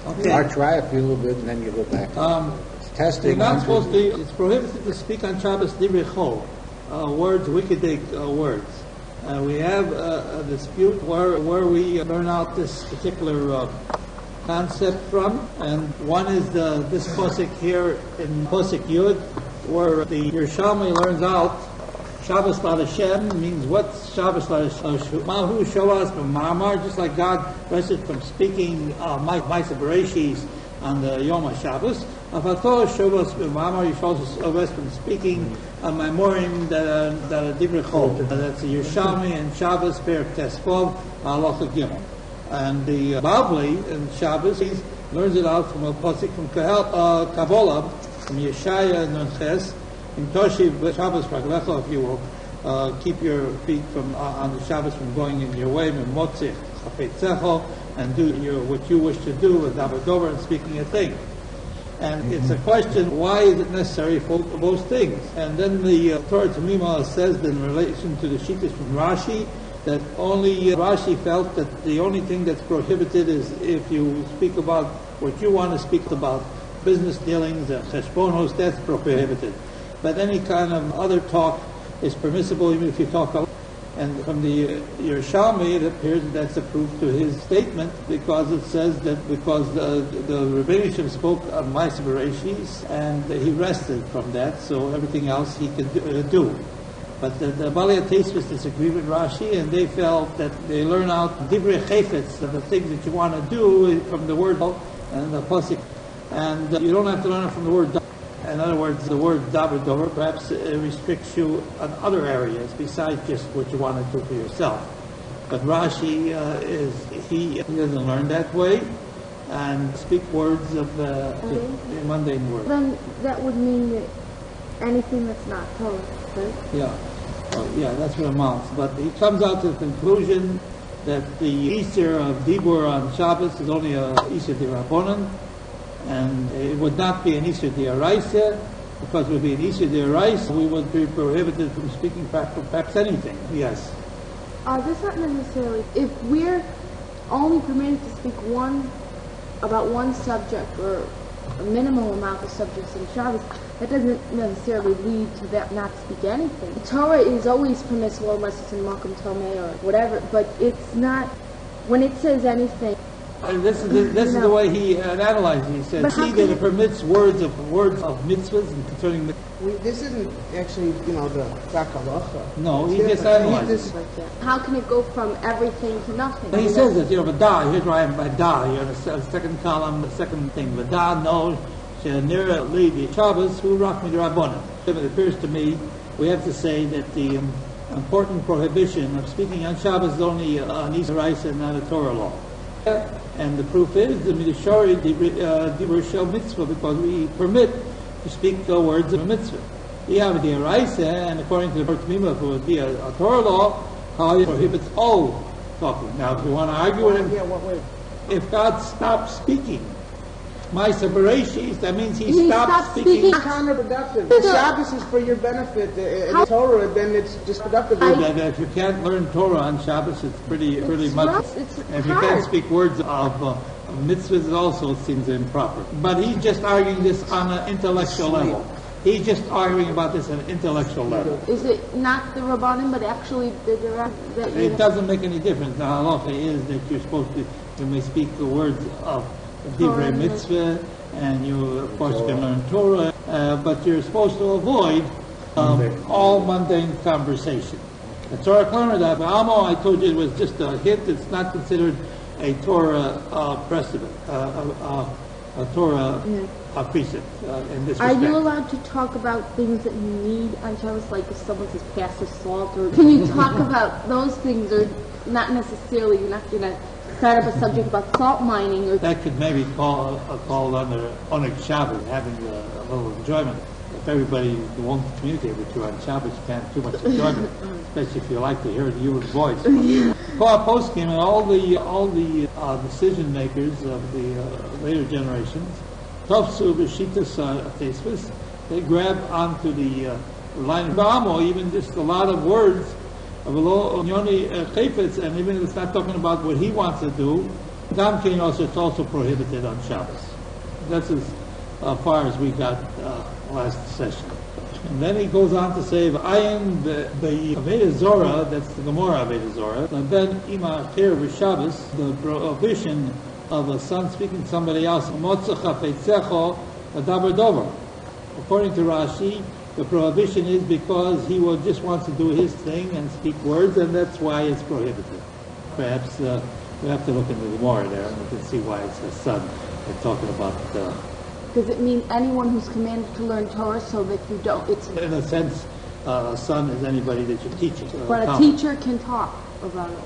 Okay. Or try a few little bit and then you go back. Testing. You're not supposed to. It's prohibited to speak on Shabbos divrei chol, words, wicked words. We have a dispute where we learn out this particular concept from, and one is this posik here in posik Yud, where the Yerushalmi learns out Shabbos L'Hashem means what's Shabbos L'Hashem? Mahu Shavas B'Mamar, just like God rested from speaking Ma'aseh Bereshis on the Yom HaShabbos. Afator Shavas B'Mamar, you should also rest from speaking Maimorim that are Divrei Chol. That's the Yerushalmi and Shabbos Perek Tespov Halacha Gimel. And the Bavli in Shabbos, he learns it out from a pasuk from Kabbalah, from Yeshaya and Nunches. In Toshiv Shabbos Raglecha, if you will keep your feet from on the Shabbos from going in your way, Motzich Chafetzecho, and do what you wish to do with Dabadover and speaking a thing. And it's a question: why is it necessary for those things? And then the Torah Tamima says that in relation to the Shittas from Rashi, that only Rashi felt that the only thing that's prohibited is if you speak about what you want to speak about, business dealings, cheshbonos, that's prohibited. But any kind of other talk is permissible, even if you talk. And from the Yerushalmi, it appears that's a proof to his statement, because it says that because the Rabbi spoke of Ma'aseh Bereshis, and he rested from that, so everything else he could do. But the Balei HaTosfos disagree with Rashi, and they felt that they learn out Divrei Chayfetz, the things that you want to do from the word and the pasuk, and you don't have to learn it from the word. In other words, the word davar dover perhaps restricts you on other areas besides just what you want to do for yourself. But Rashi he doesn't learn that way and speak words of mundane words. Then that would mean that anything that's not Torah, right? Yeah. Yeah, that's what amounts. But he comes out to the conclusion that the Easter of Dibur on Shabbos is only a Easter D'Rabbanan, and it would not be an Easter D'Oraisa, because it would be an Easter D'Oraisa, we would be prohibited from speaking perhaps anything. Yes. That's not necessarily. If we're only permitted to speak about one subject or a minimal amount of subjects in Shabbos, that doesn't necessarily lead to that not speak anything. Torah is always permissible unless it's in Makom Tomei or whatever, but it's not, when it says anything. And this is the way he analyzed it. He said, see that it permits words of mitzvahs and concerning the... This isn't actually, the Zakalacha. No, he just analyzed it. How can it go from everything to nothing? He says that, V'da, here's where I am, V'da, here on the second column, the second thing, V'da, no, She'nira Li Shabbos, Hu Rachmi D'Rabbanan. It appears to me, we have to say that the important prohibition of speaking on Shabbos is only an Easter Rice and not a Torah law. And the proof is the Midashari Dibur Shel Mitzvah, because we permit to speak the words of a mitzvah. You have the Araisa, and according to the Torah Tamima, if it would be a Torah law, how it prohibits all talking. Now, if you want to argue with him, if God stops speaking, Ma'aseh Bereshis, that means he stops speaking. It's counterproductive. The Shabbos is for your benefit. The Torah, then it's just productive. If you can't learn Torah on Shabbos, it's pretty much. If you can't speak words of mitzvahs, it also seems improper. But he's just arguing this on an intellectual level. He's just arguing about this on an intellectual level. Is it not the Rabbanim, but actually the It doesn't make any difference. The halacha is that you may speak the words of Divrei Mitzvah, and you, of course, can learn Torah, but you're supposed to avoid all mundane conversation. The Torah Klamer, that Amo, I told you it was just a hint. It's not considered a Torah precedent, a Torah precept in this respect. Are you allowed to talk about things that you need on Shabbos, like if someone says pass the salt, or can you talk about those things, or not necessarily? You're not going to start up a subject about salt mining, or that could maybe call under Oneg Shabbos, having a little enjoyment. If everybody wants to communicate with you on Shabbos, you can't have too much enjoyment, especially if you like to hear the human voice. Poskim and all the decision makers of the later generations, Tofsu b'Shittas HaTosfos, they grab onto the line of Amo, even just a lot of words of Yoni Chayfetz, and even if it's not talking about what he wants to do, Damkin also, it's also prohibited on Shabbos. That's as far as we got last session. And then he goes on to say, "Ayin the Aveda Zora," that's the Gemara Aveda Zora. Ben Ima Acher v'Shabbos, the prohibition of a son speaking to somebody else. Motza chafetzecho adaber dover. According to Rashi, the prohibition is because he will just wants to do his thing and speak words, and that's why it's prohibited. Perhaps we have to look into the Gemara there, and we can see why it's a son. They're talking about. Does it mean anyone who's commanded to learn Torah so that you don't? It's in a sense, a son is anybody that you're teaching. But a teacher can talk about it.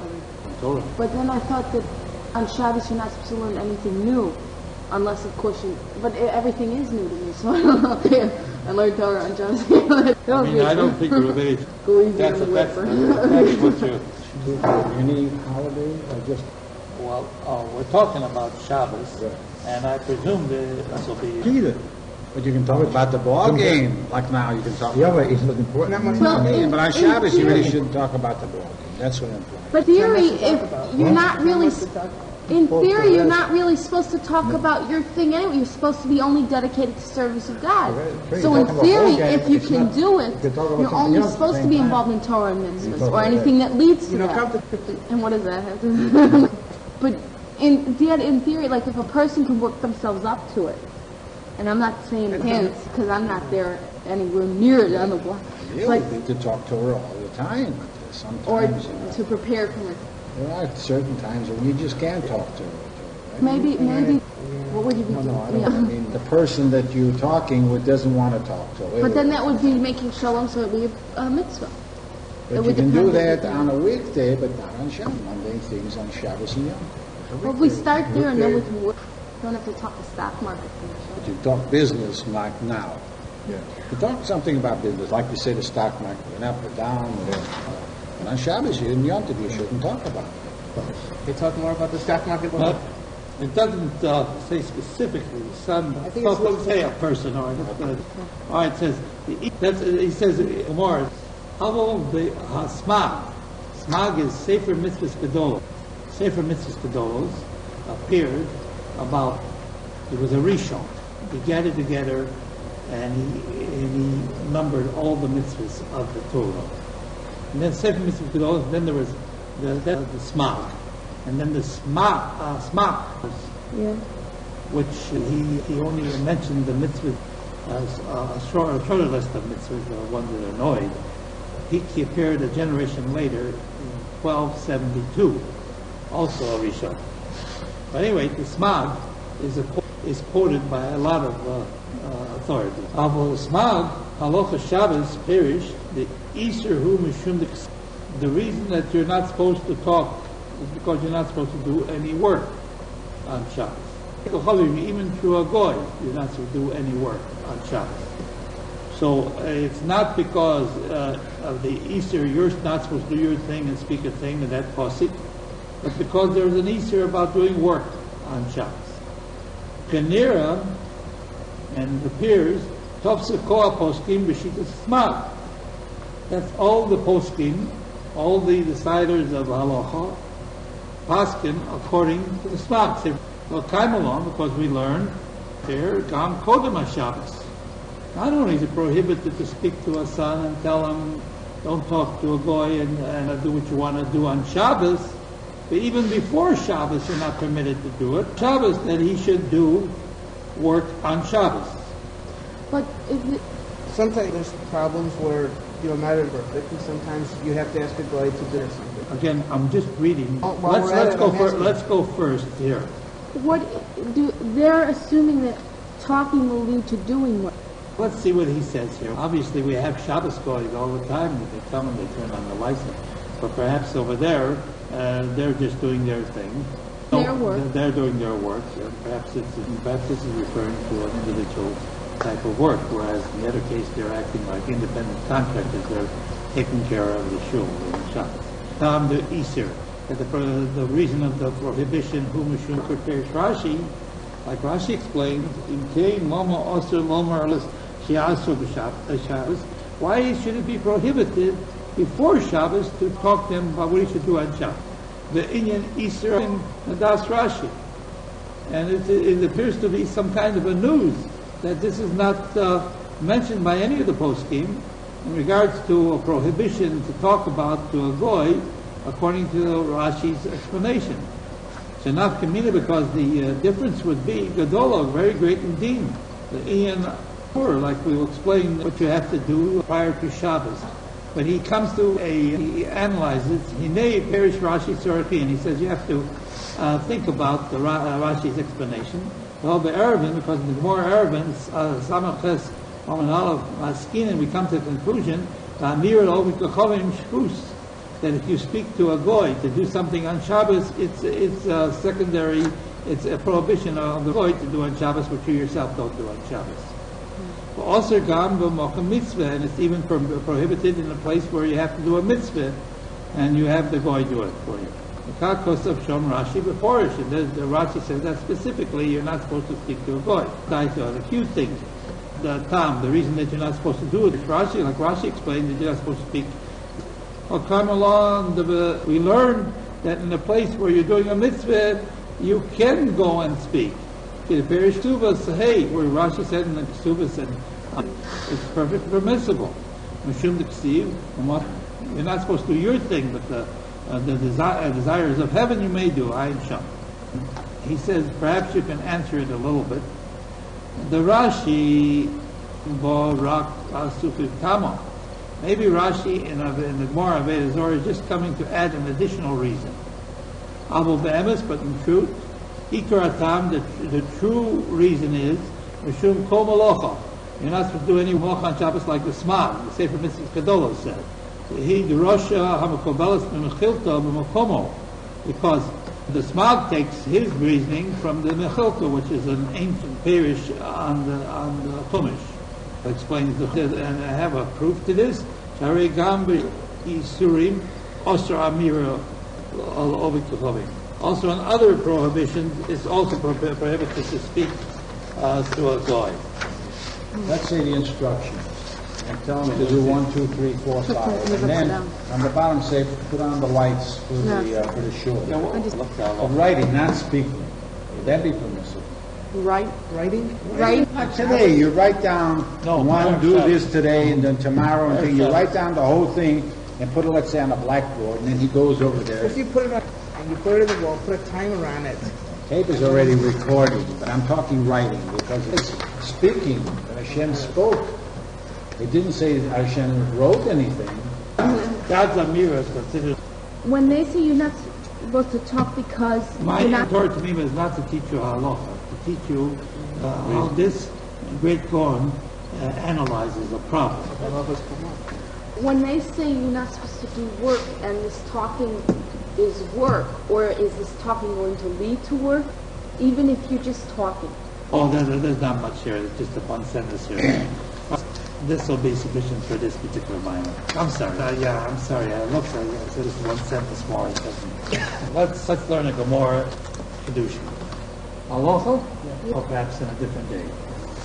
Torah. But then I thought that on Shabbos you're not supposed to learn anything new, unless of course you. But everything is new to me, so I don't know if I learned Torah on Shabbos. I mean, I don't think Rabbi. That's what you're. Any holiday or just? Well, we're talking about Shabbos, and I presume this will be. But you can talk about the ball game, like now you can talk. Yeah, but it's not important. But on Shabbos you really shouldn't talk about the ball game. That's what I'm saying. But theory, if you're not really, in theory, you're not really supposed to talk about your thing anyway. You're supposed to be only dedicated to service of God. So in theory, if you can do it, you're only supposed to be involved in Torah and mitzvahs or anything that leads to that. And what does that have to do? But in theory, like if a person can work themselves up to it, and I'm not saying hints because I'm not there anywhere near it on the block. You need to talk Torah all the time. Sometimes, or to prepare for it. There are certain times when you just can't talk to her. Right? Maybe, what would you be doing? I mean, the person that you're talking with doesn't want to talk to her. But then that would be making shalom, so it would be a mitzvah. But you can do that on a weekday, but not on Shabbos. Monday things on Shabbos and Yom. Well, we start there and then we can work. Don't have to talk the stock market. But you talk business like now. Yeah. You talk something about business, like you say the stock market went up or down. But on Shabbos, you shouldn't talk about it. They talk more about the stock market. But it doesn't say specifically son. I think it's supposed to say a person or. All right, it says he says more. How the smag? Smag is Sefer Mitzvahs Gedolos. Sefer Mitzvahs Gedolos appeared about. It was a rishon. He gathered together, and he numbered all the mitzvahs of the Torah. And then Sefer Mitzvahs Gedolos. Then there was the smag, and then the smag, which he only mentioned the mitzvahs as a shorter list of mitzvahs, the ones that are annoyed. He appeared a generation later in 1272, also a rishon. But anyway, the smag is quoted by a lot of authorities. Avo smag halacha Shabbos perish the Easter hu mishum. The reason that you're not supposed to talk is because you're not supposed to do any work on Shabbos. Even through a goy, you're not supposed to do any work on Shabbos. So it's not because of the Easter you're not supposed to do your thing and speak a thing and that posik, but because there's an Easter about doing work on Shabbos. Kanira and the peers, Topsekoa poskim b'shitas smag. That's all the poskim. All the deciders of halacha, paskin according to the smag. Well, came along because we learned there gam kodem Shabbos. Not only is it prohibited to speak to a son and tell him don't talk to a goy and do what you want to do on Shabbos, but even before Shabbos you're not permitted to do it. Shabbos that he should do work on Shabbos. But is it? Sometimes there's problems where not perfect, and sometimes you have to ask a guy to do something. Again, I'm just reading. Let's go first here. They're assuming that talking will lead to doing work. Let's see what he says here. Obviously, we have Shabbos goys all the time that they come and they turn on the license. But perhaps over there, they're just doing their thing. Their work. They're doing their work. Perhaps this is referring to an individual type of work, whereas in the other case, they're acting like independent contractors. They're taking care of the shul and Shabbos. Now, the Easter. The reason of the prohibition, who Mishum prepares Rashi, like Rashi explained, in Kain Loma Osir Loma Shabbos, why should it be prohibited before Shabbos to talk to him about what he should do on Shabbos? The Inyan Easter in Das Rashi. And it appears to be some kind of a news that this is not mentioned by any of the poskim in regards to a prohibition to talk about to a goy, according to Rashi's explanation. Shenaf Kamina, because the difference would be Gadolo, very great indeed. The Ian, like we will explain what you have to do prior to Shabbos. But he comes to he analyzes, Hinei Perish Rashi Tzorchi, and he says you have to think about the Rashi's explanation. Well, the Erevin, because the more Erevin, Samaches, Aleph, Maskin, and we come to the conclusion, that if you speak to a goy to do something on Shabbos, it's secondary, it's a prohibition of the goy to do on Shabbos, which you yourself don't do on Shabbos. Also, mitzvah, and it's even prohibited in a place where you have to do a mitzvah, and you have the goy do it for you. Rashi before, and the Rashi says that specifically you're not supposed to speak to a goy. The cute thing, the reason that you're not supposed to do it is Rashi, like Rashi explained, that you're not supposed to speak. Come along, we learn that in a place where you're doing a mitzvah, you can go and speak. The Perish Tuvas, hey, where Rashi said in the Tuvas, it's perfectly permissible. You're not supposed to do your thing, but the desires of heaven you may do. He says, perhaps you can answer it a little bit. The Rashi, maybe Rashi in the Gemara of Eda Zorah is just coming to add an additional reason. But in truth, the true reason is Mishum Kol Malocha. You're not supposed to do any Malocha on Shabbos like the Smag, the Sefer Mitzvah Kadolo said. He the Rosha Hamakobelas B'Mechilta B'Makomo, because the Smag takes his reasoning from the Mechilta, which is an ancient parish on the Chumash. Explains and I have a proof to this. Shari Gambi Isurim Osra Amira Al-Ovik. Also, on other prohibitions, it's also prohibited to speak to a goy. Let's say the instructions. And tell them to do 1, 2, 3, 4, 5. And then on the bottom say, put on the lights for the shul. But writing, not speaking. Would that be permissible? Writing? Like today, you write down, I want to do this today, and then tomorrow, and then you write down the whole thing, and put it, let's say, on a blackboard, and then he goes over there. If you put it on, and you put it in the wall, put a timer on it. Tape is already recording, but I'm talking writing, because it's speaking, and Hashem spoke. It didn't say Hashem wrote anything. God's Amira is considered. When they say you're not supposed to talk because My you're not... Torah to me is not to teach you halacha, to teach you how this great Gaon analyzes a problem. When they say you're not supposed to do work and this talking is work, or is this talking going to lead to work, even if you're just talking? Oh, there's not much here. It's just a one sentence here. This will be sufficient for this particular minor. I'm sorry. I'm sorry. I said this is one sentence more. Let's learn a Gemara Kedusha. Halacha? Or perhaps in a different day.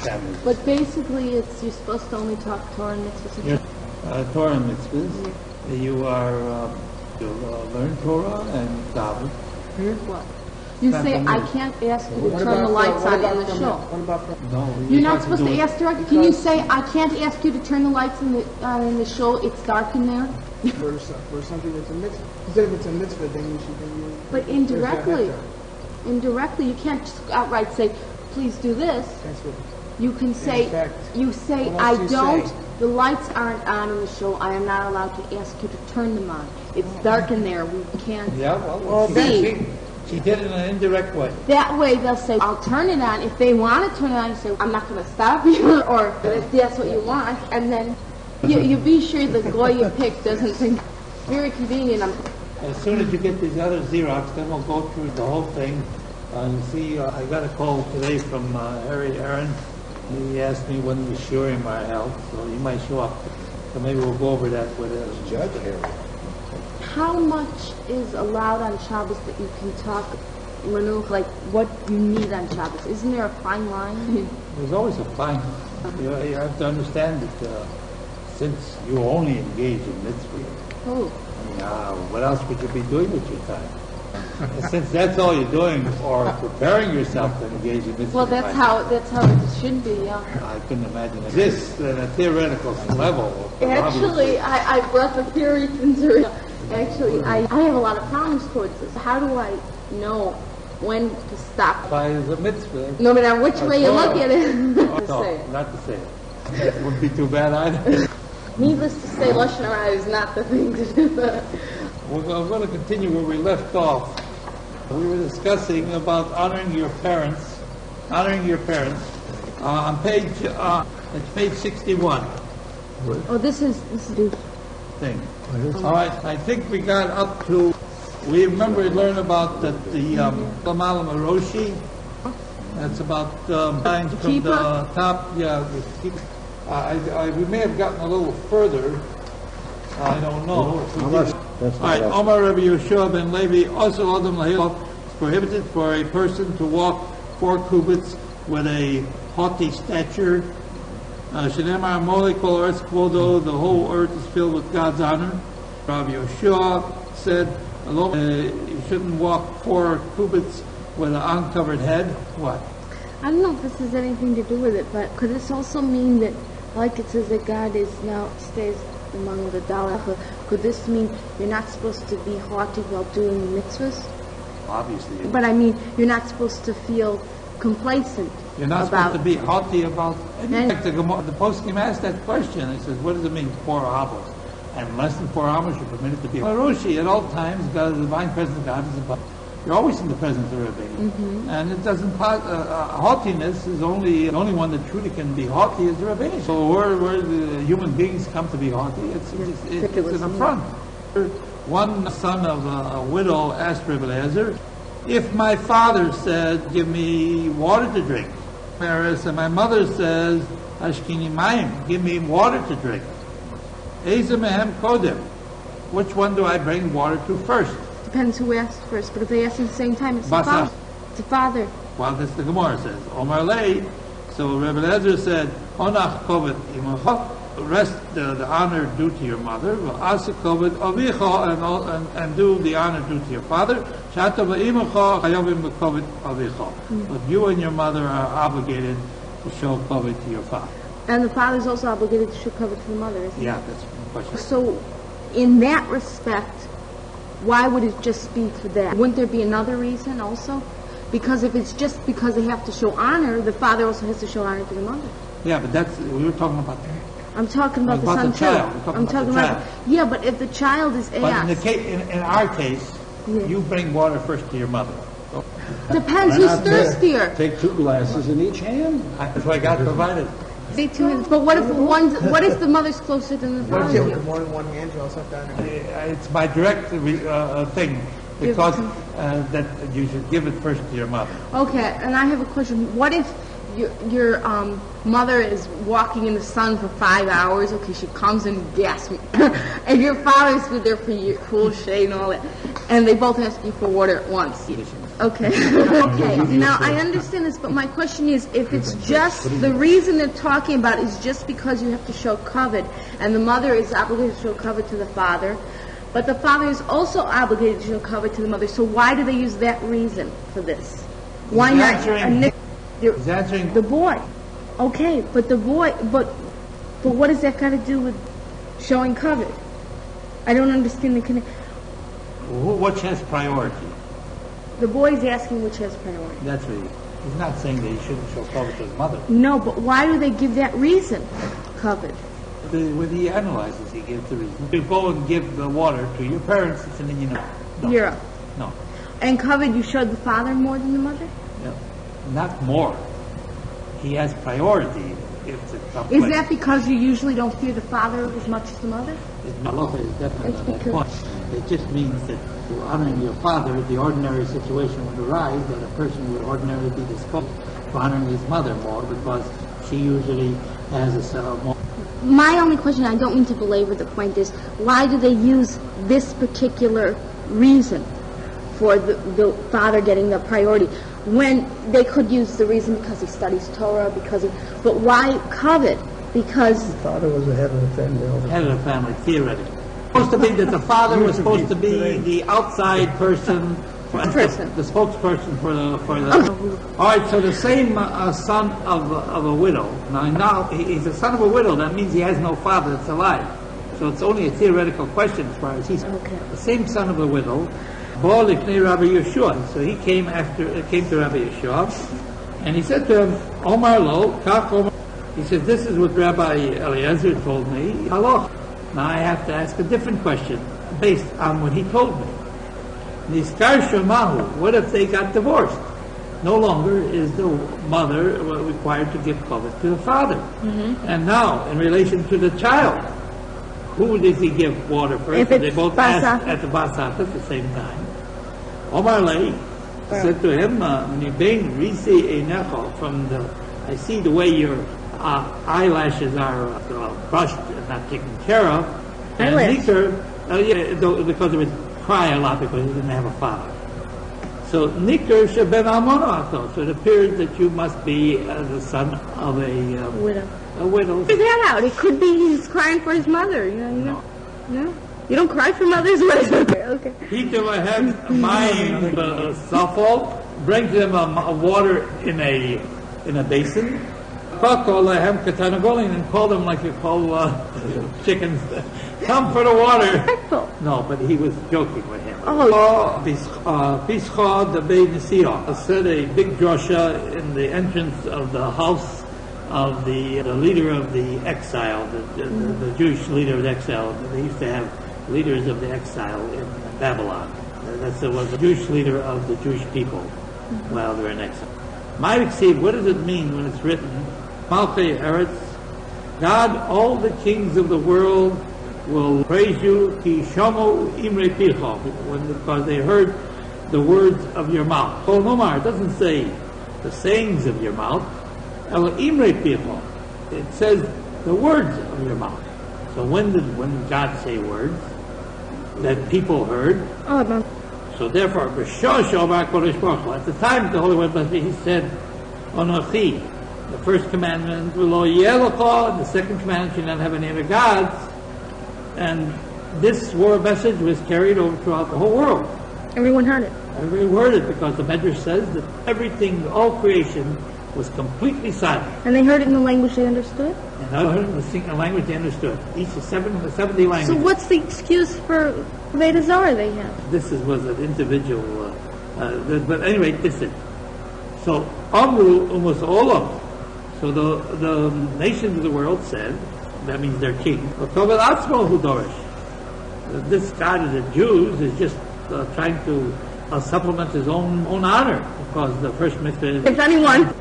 Saturday. But basically, you're supposed to only talk Torah and mitzvahs. Torah and mitzvahs. You are you learn Torah and daven. What? You say, I can't ask you to turn the lights on in the show. What about No, You're not supposed to ask directly. Can you say, I can't ask you to turn the lights in the show, it's dark in there? for something that's a mitzvah? Because if it's a mitzvah, then you should... But indirectly, you can't just outright say, please do this. That's what... You can say, the lights aren't on in the show, I am not allowed to ask you to turn them on. It's dark in there, we can't see. She did it in an indirect way. That way they'll say, I'll turn it on. If they want to turn it on, you say, I'm not going to stop you, or if that's what you want. And then you be sure the guy you pick doesn't think, very convenient. As soon as you get these other Xerox, then we'll go through the whole thing. You see, I got a call today from Harry Aaron. He asked me when the Shurim are held, so he might show up. So maybe we'll go over that with a Judge Harry. How much is allowed on Shabbos that you can talk, like what you need on Shabbos? Isn't there a fine line? There's always a fine line. You have to understand that since you only engage in mitzvah, what else would you be doing with your time? Since that's all you're doing, or preparing yourself to engage in this. Well, that's how it should be. Yeah. I couldn't imagine this at a theoretical level. Actually, I brought the theory into. Actually, I have a lot of problems towards this. How do I know when to stop? By the mitzvah. No matter which way you look at it. No, not to say it. That wouldn't be too bad either. Needless to say, Lashon Hara is not the thing to do. I'm going to continue where we left off. We were discussing about honoring your parents. Honoring your parents. On it's page 61. Oh, this is Thing. All right, I think we got up to. We remember we learned about the Lamalam Aroshi. That's about lines from the top. Yeah, we may have gotten a little further. I don't know. All right, Omar Rabbi Yeshua ben Levi, also Adam Lahil, it's prohibited for a person to walk 4 cubits with a haughty stature. Shenemar Molek Kol Eretz Kvodo, the whole earth is filled with God's honor. Rabbi Yeshua said, you shouldn't walk 4 cubits with an uncovered head. What? I don't know if this has anything to do with it, but could this also mean that, like it says that God is now stays among the Dalach, could this mean you're not supposed to be haughty while doing mitzvahs? Obviously. But I mean, you're not supposed to feel complacent. You're not supposed to be haughty about anything. The poskim asked that question. He says, what does it mean, 4 amos? And less than 4 amos, you're permitted to be Haroshi. At all times, God, the divine presence of God is above. You're always in the presence of Rabbi. And it doesn't, haughtiness is the only one that truly can be haughty is the Rabbi. So where the human beings come to be haughty, it's an affront. One son of a widow asked Rabbi Eliezer, if my father said, give me water to drink, whereas my mother says, Ashkini Mayim, give me water to drink. Eza mehem kodem. Which one do I bring water to first? Depends who asks first, but if they ask at the same time, it's the father. It's the father. Well, this the Gemara says. Omar Lei. So Rabbi Eliezer said, Onach kovet imacha, rest the honor due to your mother, asa kovet avicha, and do the honor due to your father. Shata v'imacha chayovim kovet avicha. But you and your mother are obligated to show kovet to your father. And the father is also obligated to show kovet to the mother, isn't he? Yeah, that's the question. So, in that respect, why would it just be for that? Wouldn't there be another reason also? Because if it's just because they have to show honor, the father also has to show honor to the mother. Yeah, but we were talking about that. I'm talking about the son the child. too. I'm talking about yeah, but if the child is asked. But in our case, you bring water first to your mother. So, depends who's thirstier. Take 2 glasses in each hand. That's why God provided. But what if what if the mother's closer than the What if you father? have more than one hand, you also have to It's my direct thing, because that you should give it first to your mother. Okay, and I have a question. What if your mother is walking in the sun for 5 hours? Okay, she comes and gasps, and your father's been there for your cool shade and all that, and they both ask you for water at once. Okay. Okay. Now I understand this, but my question is, if it's just the reason they're talking about is just because you have to show covet, and the mother is obligated to show covet to the father, but the father is also obligated to show covet to the mother. So why do they use that reason for this? Why not? He's answering the boy. Okay, but the boy. But what does that got to do with showing covet? I don't understand the connection. Which has priority? The boy's asking which has priority. That's what he's not saying that he shouldn't show covet to his mother. No, but why do they give that reason, covet? When he analyzes, he gives the reason. You go and give the water to your parents, it's an Indian. No. Europe. No. And covet, you showed the father more than the mother? No. Not more. He has priority. Is that because you usually don't fear the father as much as the mother? Allah is definitely on that point. It just means that you're honoring your father, the ordinary situation would arise that a person would ordinarily be disposed to honoring his mother more because she usually has a more. My only question, I don't mean to belabor the point, is why do they use this particular reason for the father getting the priority when they could use the reason because he studies Torah, but why covet? Because the father was the head of the family. Head of the family, theoretically. Supposed to be that the father was supposed to be the outside person Person. The spokesperson for the. All right, so the same son of a widow. Now he's a son of a widow. That means he has no father that's alive. So it's only a theoretical question as far as he's the same son of a widow. Bo lifnei Rabbi Yeshua. So he came to Rabbi Yeshua, and he said to him, Omar lo, kach Omar. He said, this is what Rabbi Eliezer told me. Halach. Now I have to ask a different question based on what he told me. Niskar Shemahu. What if they got divorced? No longer is the mother required to give kavod to the father. Mm-hmm. And now, in relation to the child, who does he give water first? They both asked at the basat at the same time. Omar Lei said to him, from I see the way your eyelashes are brushed and not taken care of. And Nikar, because of his cry a lot because he didn't have a father. So Nikar sheben almono. So it appears that you must be the son of a widow. A widow. Figure that out. It could be he's crying for his mother. No. You don't cry for mothers. Okay. Peter Lahem Mayim Safol brings him a water in a basin. And call them like you call chickens. Come for the water. No, but he was joking with him. Pischa the Beit Nisiyah said a big drasha in the entrance of the house of the leader of the exile, the Jewish leader of the exile. They used to have leaders of the exile in Babylon. That was the Jewish leader of the Jewish people while they were in exile. Ma'ariksiv, what does it mean when it's written? Malchei Eretz, God, all the kings of the world will praise you, ki shamu imrei picha, because they heard the words of your mouth. Kol nomar, it doesn't say the sayings of your mouth, el imrei picha. It says the words of your mouth. So when did God say words that people heard? So therefore, at the time of the Holy Word, he said, Onochi, the first commandment, the second commandment, you not have any other gods. And this war message was carried over throughout the whole world. Everyone heard it. Everyone heard it because the Medrash says that everything, all creation, was completely silent. And they heard it in the language they understood? And I heard it in the language they understood. Each of 70 languages. So what's the excuse for Veda Zarah they have? This was an individual, but anyway, this is. So, Amru almost all of them. So the nations of the world said, that means their king, this God of the Jews is just trying to supplement his own honor, because the first mitzvah is... If anyone,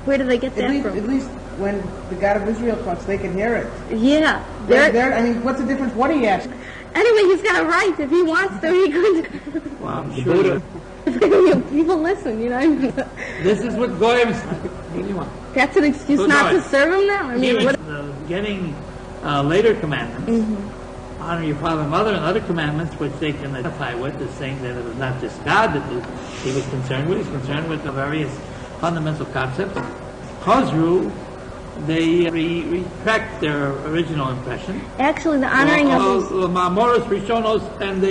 where do they get that from? At least when the God of Israel talks, they can hear it. Yeah. I mean, what's the difference? What do you ask? Anyway, he's got a right. If he wants to, he could... Well, I'm sure... People listen, This is what Goyim... What do you want? That's an excuse not to serve him now? I mean, getting later commandments, honor your father and mother, and other commandments which they can identify with, is saying that it was not just God that he was concerned with. He's concerned with the various fundamental concepts. Chazru, they retract their original impression. Actually, the honoring of the Ma'amoros Rishonos, and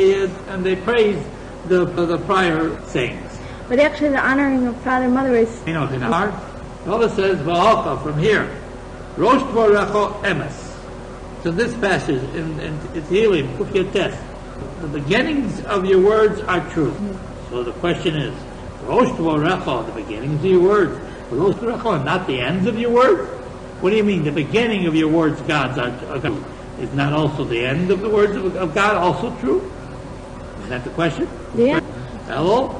they praise the prior sayings. But actually, the honoring of father and mother is... Allah says, V'alcha, from here, Rosh Dvorecho Emes. So this passage in Tehillim, Kuf Test, the beginnings of your words are true. So the question is, Rosh Dvorecho, the beginnings of your words, Rosh Dvorecho, not the ends of your words? What do you mean, the beginning of your words, God's are true? Is not also the end of the words of God also true? Is that the question? Yeah. Hello?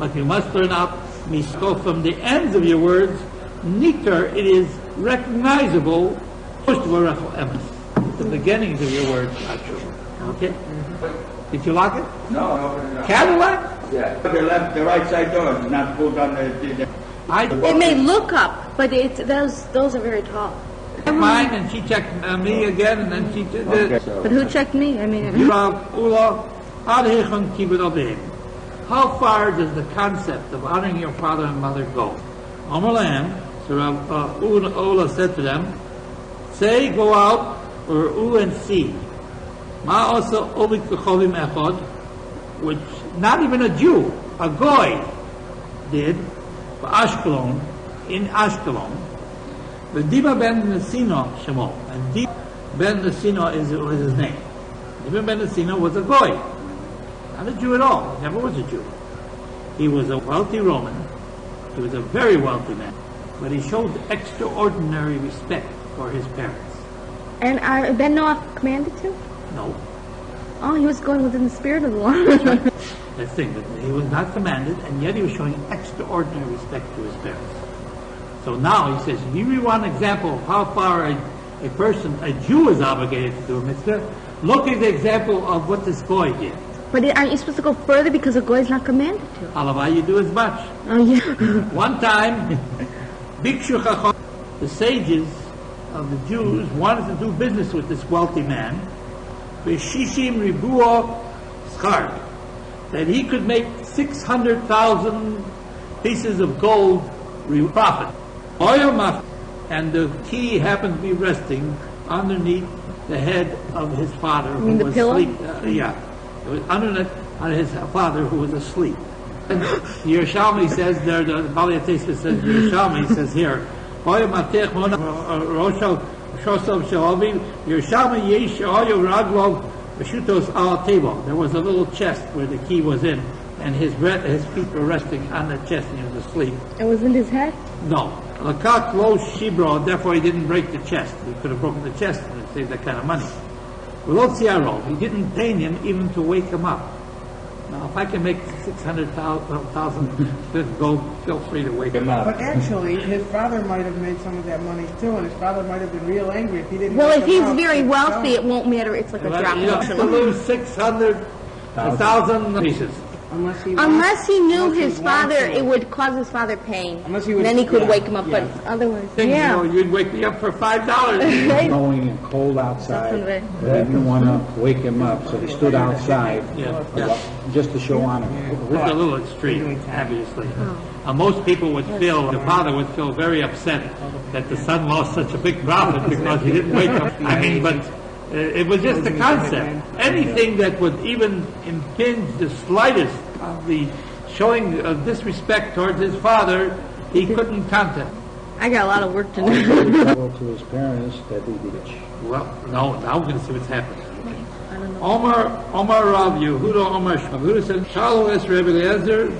But you must learn out, Mishko, from the ends of your words, Nikar, it is recognizable, the beginnings of your words are true. Okay? Did you lock it? No. Cadillac? Yeah. The right side door is not put on the it may look up, but those are very tall. Mine, and she checked me again, and then she did it. But who checked me? I mean... How far does the concept of honoring your father and mother go? Amalam, so Ola said to them, say, go out, or and see. Ma also obik v'chovim echod, which not even a Jew a goy did for Ashkelon, in Ashkelon. The Diba ben Nesino Shemo, and Diba ben Nesino was his name. Diba ben Nesino was a goy, not a Jew at all. He never was a Jew. He was a wealthy Roman. He was a very wealthy man, but he showed extraordinary respect for his parents. And Ben Noah commanded to? No. Oh, he was going within the spirit of the law. That's right. That's the thing, that he was not commanded, and yet he was showing extraordinary respect to his parents. So now he says, if you want an example of how far a Jew is obligated to do a mitzvah, look at the example of what this goy did. But aren't you supposed to go further because a goy is not commanded to? Halavai, you do as much. Oh, yeah. One time, Bikshu Chacham, the sages of the Jews wanted to do business with this wealthy man, B'shishim ribuo schar, that he could make 600,000 pieces of gold profit. And the key happened to be resting underneath the head of his father, who was asleep. It was underneath on his father who was asleep. And Yerushalmi says there, the Bali Atesa says, Yerushalmi says here, Yerushalmi yesh oyo raglov b'shutos al table. There was a little chest where the key was in, and his feet were resting on the chest, and he was asleep. It was in his head? No. Lakak lo shibro, therefore he didn't break the chest. He could have broken the chest and saved that kind of money. He didn't pain him even to wake him up. Now, if I can make 600,000 gold, feel free to wake him up. But actually, his father might have made some of that money too, and his father might have been real angry if he didn't. Well, wake if he's him up. very wealthy, it won't matter. It's like a drop in to lose 600,000 pieces. Unless he knew his father, it would cause his father pain. Unless he would, then he could yeah, wake him up, yeah. but otherwise, You'd wake me up for $5. Snowing and cold outside. They didn't want to wake him up, so he stood outside just to show honor. It's a little extreme, obviously. Most people would feel, the father would feel very upset that the son lost such a big profit because he didn't wake up. I mean, but it was just the concept. Anything that would even impinge the slightest of the showing of disrespect towards his father, he couldn't content. I got a lot of work to do. To his parents that he did it. Well, no, now we're going to see what's happening. I don't know. Omar Rav Yehuda Omar Yehuda said, Shalu es Rabbi Eliezer,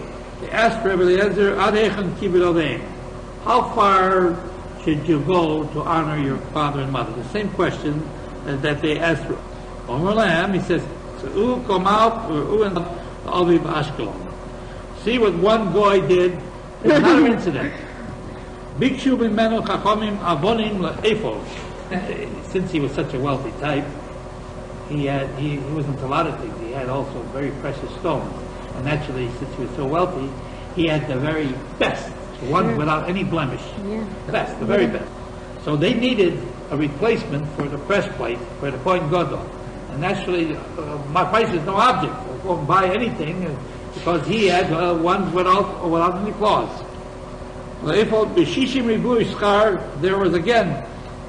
they asked Rabbi Eliezer, Adechan Kibud Aleim, how far should you go to honor your father and mother? The same question that they asked Omar Lam, he says, come out, see what one goy did. It's another incident. Bikshu b'menu chachamim avonim le'efos. Since he was such a wealthy type, he was into a lot of things. He had also very precious stones. And naturally, since he was so wealthy, he had the very best, the one without any blemish. The best, the very best. So they needed a replacement for the breastplate for the Kohen Gadol. And naturally, my price is no object. I'll go and buy anything because he had one without any flaws. There was again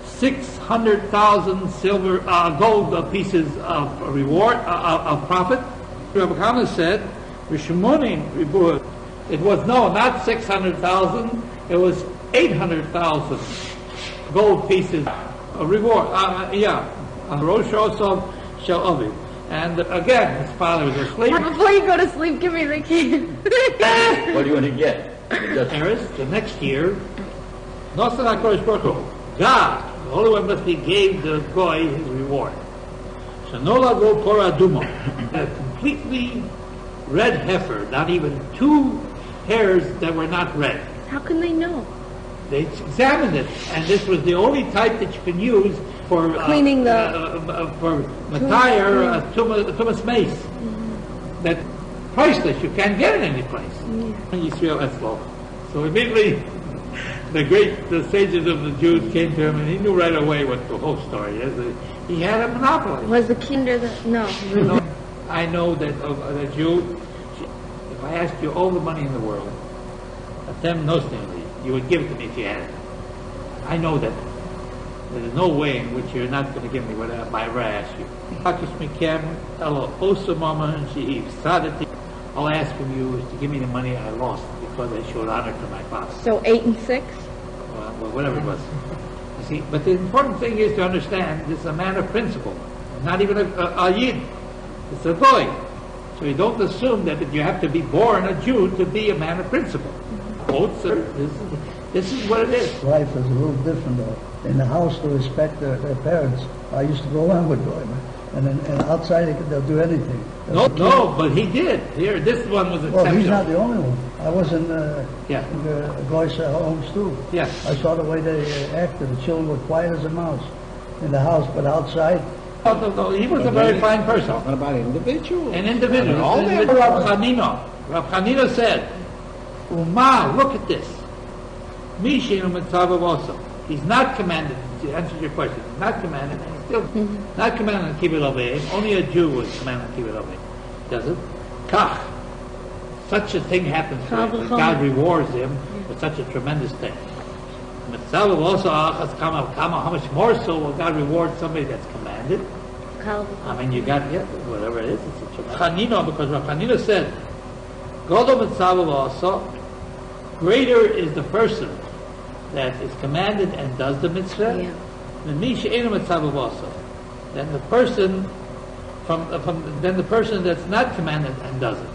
600,000 silver gold pieces of reward of profit. Rabbi Kama said, it was not 600,000. It was 800,000 gold pieces of reward. Rosh Hashanah shall Ovid. And again, his father was asleep. Before you go to sleep, give me the key. What do you want to get? The next year, God, the Holy One must be gave the goy his reward. So Nola go Torah Duma, a completely red heifer, not even 2 hairs that were not red. How can they know? They examined it, and this was the only type that you can use for cleaning for Matayr, Tumas Mace. That priceless, you can't get it any place. Yisrael Etzlo. So immediately the sages of the Jews came to him, and he knew right away what the whole story is. He had a monopoly. Was the kinder no? I know that a Jew, if I asked you all the money in the world, you would give it to me if you had it. I know that. There's no way in which you're not going to give me whatever I ask you. I'll ask from you is to give me the money I lost because I showed honor to my father. So 8 and 6? Well, whatever it was. You see, but the important thing is to understand this is a man of principle, not even a Yid. It's a goy. So you don't assume that you have to be born a Jew to be a man of principle. Both, sir, this is what it is. Life is a little different though. In the house, to respect their parents. I used to go on with goy, and outside they'll do anything. No, but he did. Here, this one was exceptional. Well, he's not the only one. I was in the goy's homes too. Yeah. I saw the way they acted. The children were quiet as a mouse in the house, but outside. No, he was a very fine person. Talking about individuals. An individual. All Rav Chanina. Rav Chanina said, Uma, look at this. Mishinu mitzavav also. He's not commanded, to answer your question, he's not commanded, and he's still not commanded on Kibud Avei. Only a Jew was commanded on Kibud Avei. Does it? Kach. Such a thing happens to him. When God rewards him with such a tremendous thing. Mitzavav also, how much more so will God reward somebody that's commanded? I mean, you got, whatever it is, it's a tremendous. Chanina, because Rav Chanina said, Godol mitzavav also, greater is the person that is commanded and does the mitzvah, than the person then the person that's not commanded and does it.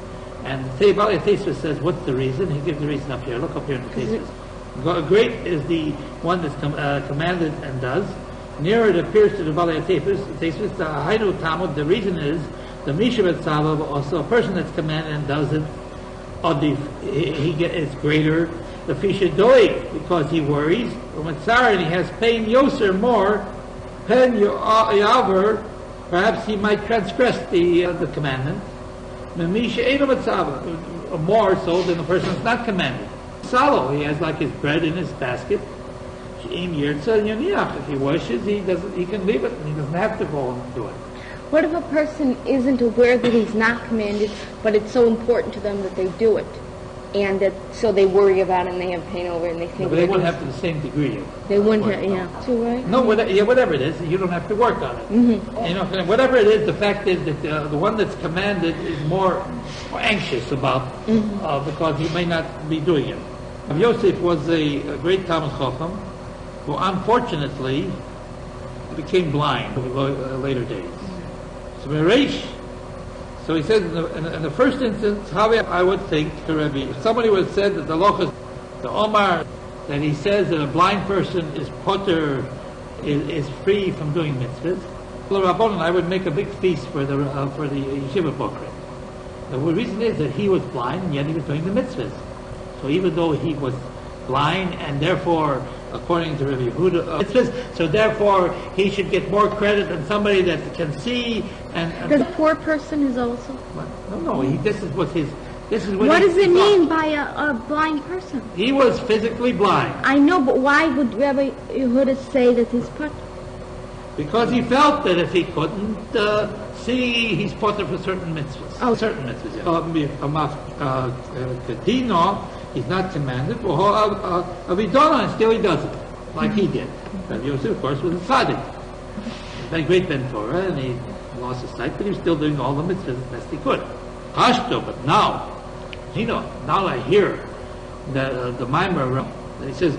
And the Bali Tesvis says, what's the reason? He gives the reason up here. Look up here in the Tesvis. Great is the one that's commanded and does. Nearer it appears to the Bali Tesvis, the Hainu Talmud. The reason is the Mishavet Tzavav, also a person that's commanded and does it, it's greater. The fisher doig, because he worries, and he has pain yoser more, pen yaver, perhaps he might transgress the commandment. More so than the person that's not commanded. Salo, he has like his bread in his basket. If he wishes, he can leave it, and he doesn't have to go and do it. What if a person isn't aware that he's not commanded, but it's so important to them that they do it? And that, so they worry about it and they have pain over it and they think... but they wouldn't have to the same degree. They wouldn't have, So, right? No, whatever it is, you don't have to work on it. Mm-hmm. Whatever it is, the fact is that the one that's commanded is more anxious about, because he may not be doing it. Yosef was a great Talmud Chacham, who unfortunately became blind in later days. So he says, in the first instance, how I would think to Rabbi, if somebody would have said that the Omar, that he says that a blind person is potter, is free from doing mitzvahs, I would make a big feast for the yeshiva bokrim. The reason is that he was blind, and yet he was doing the mitzvahs. So even though he was blind, and therefore, according to Rabbi Yehuda, so therefore he should get more credit than somebody that can see. And the poor person is also. No. This is what his. This is what does it mean by a blind person? He was physically blind. I know, but why would Rabbi Yehuda say that he's potter? Because he felt that if he couldn't see, he's potter for certain mitzvahs. Oh, certain mitzvahs. Kedino. He's not commanded. Avidona, and still he does it, like he did. Rabbi Yosef, of course, was a tzaddik. He had great Ben Torah, and he lost his sight, but he was still doing all the mitzvahs as best he could. Hashto, but now I hear the Maimer, he says,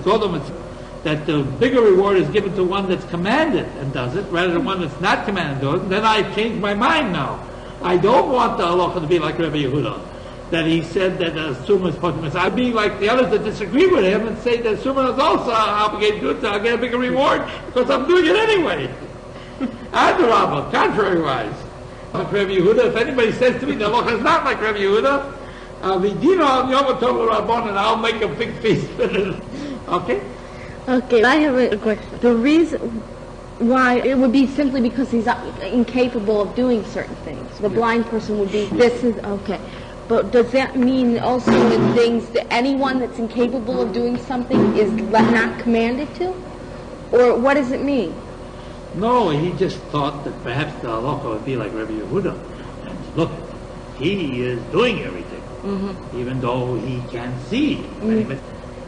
that the bigger reward is given to one that's commanded and does it, rather than one that's not commanded and does it. Then I changed my mind now. I don't want the halacha to be like Rabbi Yehuda, that he said that Suma is potumus. I'd be like the others that disagree with him and say that Suma is also obligated to do it, so I'll get a bigger reward because I'm doing it anyway. Adarabah, contrary-wise. Like Rabbi Yehuda, if anybody says to me the halacha is not like Rabbi Yehuda, and I'll make a big feast. Okay? Okay, I have a question. The reason why it would be simply because he's incapable of doing certain things. The blind person would be, okay. But does that mean also in things that anyone that's incapable of doing something is not commanded to? Or what does it mean? No, he just thought that perhaps the halacha would be like Rabbi Yehuda. And look, he is doing everything, even though he can't see.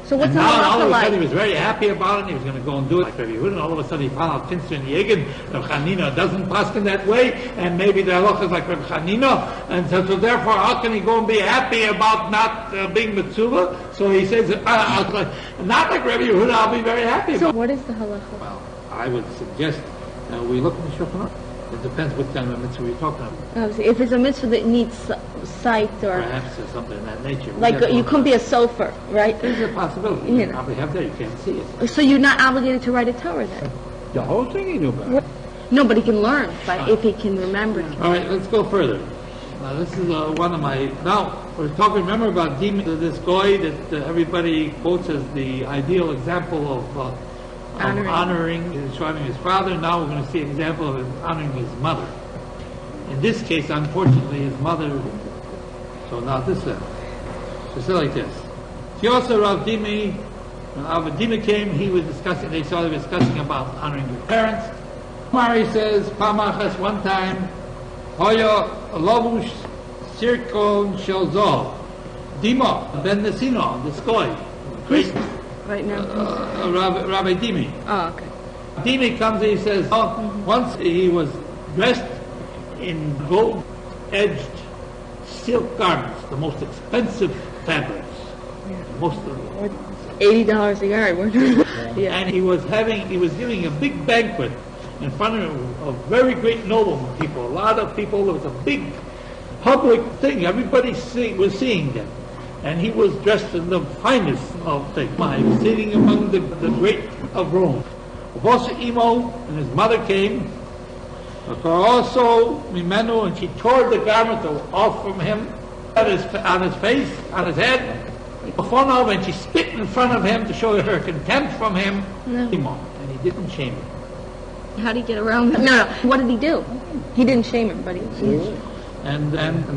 So what's and now all of a halacha sudden he like? was very happy about it, and he was going to go and do it like Rabbi Yehuda, and all of a sudden he found out Kinster and Yegin, Rabbi Chanina doesn't paskin that way, and maybe the halacha is like Rabbi Chanina, and so therefore how can he go and be happy about not being Mitzvah? So he says, not like Rabbi Yehuda, I'll be very happy. So what is the halacha? Well, I would suggest we look in the Shulchan Aruch. It depends what kind of a mitzvah you're talking about. Obviously, if it's a mitzvah that needs sight or Perhaps something of that nature. like you couldn't be a sofer, right? There's a possibility. You You know. probably have that. You can't see it. So you're not obligated to write a Torah then? The whole thing you do about it. Nobody can learn, but if he can remember it. All right, let's go further. Now, this is one of my... Now, we're talking, remember about this guy that everybody quotes as the ideal example of honoring his father. Now we're going to see an example of him honoring his mother. In this case, unfortunately, his mother... So now this is... It's like this. She also, Rav Dimi, when Rav Dimi came, he was discussing, they started discussing about honoring your parents. Mari says, Pamachas, one time, Hoya Lovush Sirkon Shelzov, Dima, Ben Nesino, the Skoy, great Right now. Rabbi Dimi. Oh, okay. Dimi comes and he says, once he was dressed in gold-edged silk garments, the most expensive fabrics, most of them. $80 a yard. Yeah. And he was giving a big banquet in front of very great noblemen people, a lot of people. There was a big public thing. Everybody was seeing them. And he was dressed in the finest of things. He was sitting among the great of Rome. Vosa Imo and his mother came. Also Mimenu, and she tore the garment off from him on his face, on his head. And she spit in front of him to show her contempt from him. No. And he didn't shame him. How do you get around that? No. What did he do? He didn't shame him, but he... And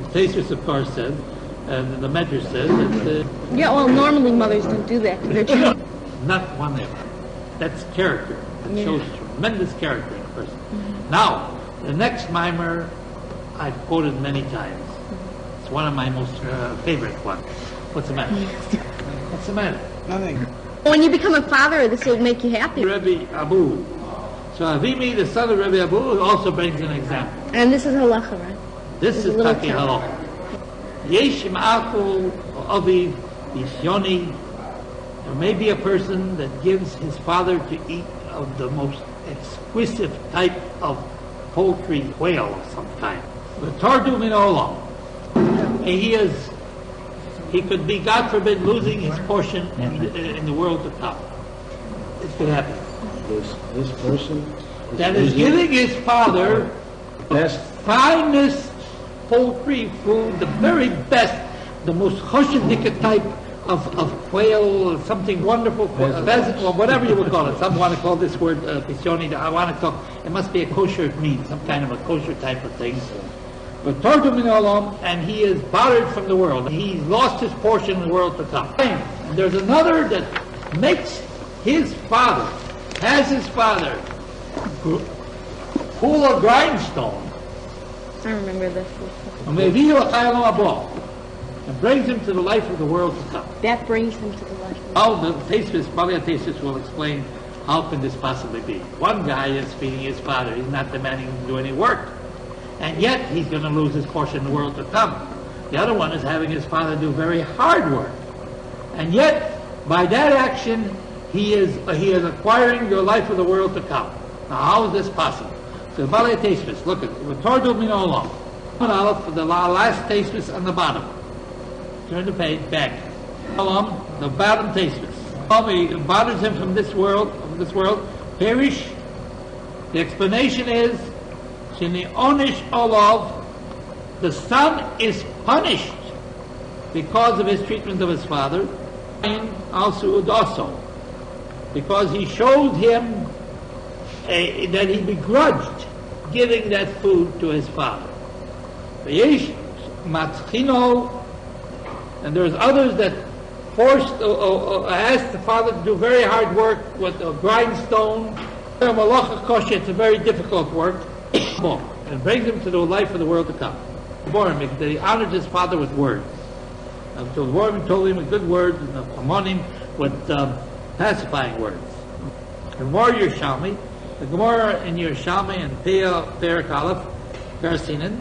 Tasius, of course, said, and the Medrash says that... Yeah, well, normally mothers don't do that to their children. Not one ever. That's character. It shows tremendous character in a person. Now, the next mimer I've quoted many times. It's one of my most favorite ones. What's the matter? What's the matter? Nothing. When you become a father, this will make you happy. Rabbi Abu. So Avimi, the son of Rabbi Abu, also brings an example. And this is halacha, right? This is little Taki child. Halacha. Yesh Ma'akul Aviv Yishyoni. There may be a person that gives his father to eat of the most exquisite type of poultry, quail of some kind. The Tardu Min Olam. He could be, God forbid, losing his portion in the world to come. It could happen. This person That is giving his father best finest poultry food, the very best, the most choshenika type of quail, something wonderful, pheasant, or whatever you would call it. Some want to call this word pisioni. I want to talk, it must be a kosher meat, some kind of a kosher type of thing. But Tardu Min Olam, and he is barred from the world. He's lost his portion in the world to come. And there's another that makes his father, has his father, pull a grindstone, I remember this. and brings him to the life of the world to come. That brings him to the life. How the Bali Tesis will explain how can this possibly be. One guy is feeding his father. He's not demanding him to do any work. And yet he's going to lose his portion in the world to come. The other one is having his father do very hard work. And yet, by that action, he is acquiring the life of the world to come. Now, how is this possible? So, Bali Tesis, look at it. Tardu Min Olam. For the last Tesis on the bottom. Turn the page back. Olam, the bottom Tesis. He bothers him from this world. Perish. The explanation is, Shini Onish Olav, the son is punished because of his treatment of his father, and also because he showed him that he begrudged giving that food to his father. Yesh Matchino, and there's others that forced asked the father to do very hard work with a grindstone. Malacha kosher, it's a very difficult work. And brings him to the life of the world to come. That he honored his father with words. So the Lord told him a good word, and upon him, with pacifying words. The more Yerushalmi, the Gemara in Yerushalmi and Perak Aleph, Garsinan,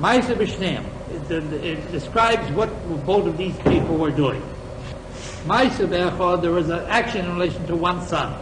Ma'aseh B'Shneim. It describes what both of these people were doing. Ma'aseh B'Echad, there was an action in relation to one son.